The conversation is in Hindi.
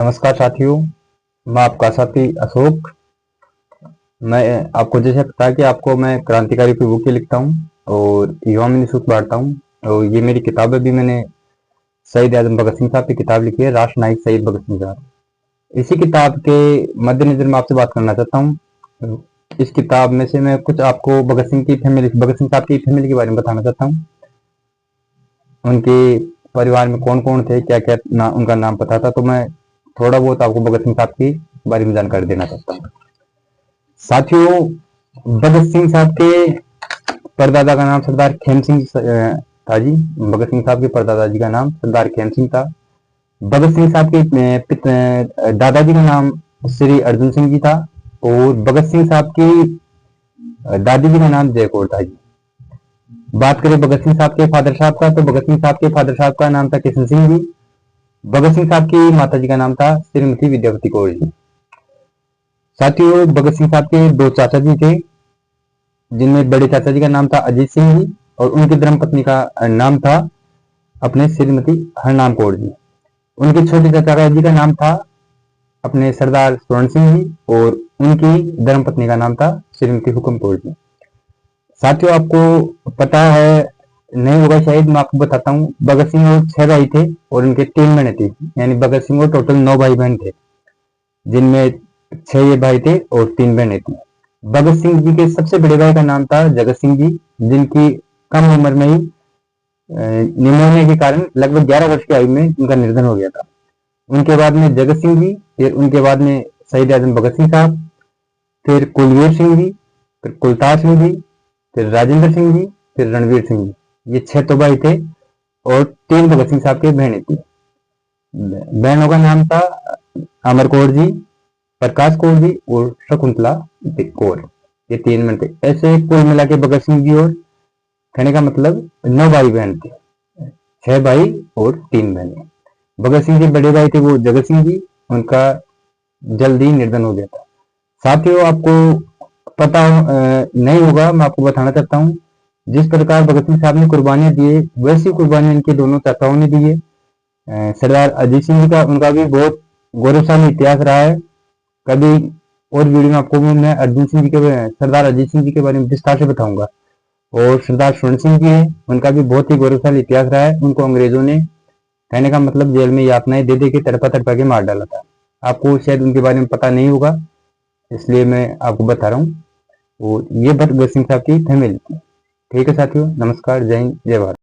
नमस्कार साथियों, मैं आपका साथी अशोक। मैं आपको जैसे पता है कि आपको मैं क्रांतिकारी पे बुकें लिखता हूँ और युवा में निःशुल्क बांटता हूँ। और ये मेरी किताब है, भी मैंने शहीद आजम भगत सिंह साहब की किताब लिखी है, राष्ट्र नायक शहीद भगत सिंह साहब। इसी किताब के मद्देनजर मैं आपसे बात करना चाहता हूँ। इस किताब में से मैं कुछ आपको भगत सिंह साहब की फैमिली के बारे में बताना चाहता हूँ। उनके परिवार में कौन कौन थे, क्या क्या उनका नाम पता था, तो मैं थोड़ा बहुत आपको भगत सिंह साहब के बारे में जानकारी देना चाहता हूँ। साथियों, भगत सिंह साहब के परदादा का नाम सरदार खेम सिंह था जी। भगत सिंह साहब के परदादा जी का नाम सरदार खेम सिंह था। भगत सिंह साहब के दादाजी का नाम श्री अर्जुन सिंह जी था और भगत सिंह साहब की दादी जी का नाम जय कौर था जी। बात करें भगत सिंह साहब के फादर साहब का, तो भगत सिंह साहब के फादर साहब का नाम था किशन सिंह जी। भगत सिंह साहब की माता जी का नाम था श्रीमती विद्यावती कौर जी। साथियों, भगत सिंह साहब के दो चाचा जी थे, जिनमें बड़े चाचा जी का नाम था अजीत सिंह जी और उनकी धर्मपत्नी का नाम था अपने श्रीमती हरनाम कौर जी। उनके छोटे चाचा जी का नाम था अपने सरदार स्वर्ण सिंह जी और उनकी धर्मपत्नी का नाम था श्रीमती हुक्म कौर जी। साथियों, आपको पता है नहीं होगा शायद, मैं आपको बताता हूँ। भगत सिंह और 6 भाई थे और उनके 3 बहनें थी, यानी भगत सिंह और टोटल 9 भाई बहन थे, जिनमें 6 ये भाई थे और 3 बहनें थी। भगत सिंह जी के सबसे बड़े भाई का नाम था जगत सिंह जी, जिनकी कम उम्र में ही निमोनिया के कारण लगभग 11 वर्ष की आयु में उनका निधन हो गया था। उनके बाद में जगत सिंह जी, फिर उनके बाद में शहीद आजम भगत सिंह साहब, फिर कुलवीर सिंह जी, फिर कुलतार सिंह जी, फिर राजेंद्र सिंह जी, फिर रणवीर सिंह जी। ये 6 तो भाई थे और 3 भगत सिंह साहब की बहनें थी। बहनों का नाम था अमर कौर जी, प्रकाश कौर जी और शकुंतला कौर। ये 3 बहन थे। ऐसे कुल मिला के भगत सिंह जी और कहने का मतलब 9 भाई बहन थे, 6 भाई और 3 बहनें। भगत सिंह के बड़े भाई थे वो जगत सिंह जी, उनका जल्दी निधन हो गया था। साथियों, आपको पता नहीं होगा, मैं आपको बताना चाहता हूँ। जिस प्रकार भगत सिंह साहब ने कुर्बानियां दी, वैसी कुर्बानियां इनके दोनों चाचाओं ने दी है। सरदार अजीत सिंह जी का, उनका भी बहुत गौरवशाली इतिहास रहा है। कभी और वीडियो में आपको मैं सरदार अजीत सिंह जी के बारे में विस्तार से बताऊंगा। और सरदार स्वर्ण सिंह जी हैं, उनका भी बहुत ही गौरवशाली इतिहास रहा है। उनको अंग्रेजों ने कहने का मतलब जेल में यातनाएं दे दे के तड़पा तड़पा के मार डाला था। आपको शायद उनके बारे में पता नहीं होगा, इसलिए मैं आपको बता रहा हूँ। और ये भगत सिंह साहब की फैमिली थी। ठीक है साथियों, नमस्कार, जय हिंद, जय भारत।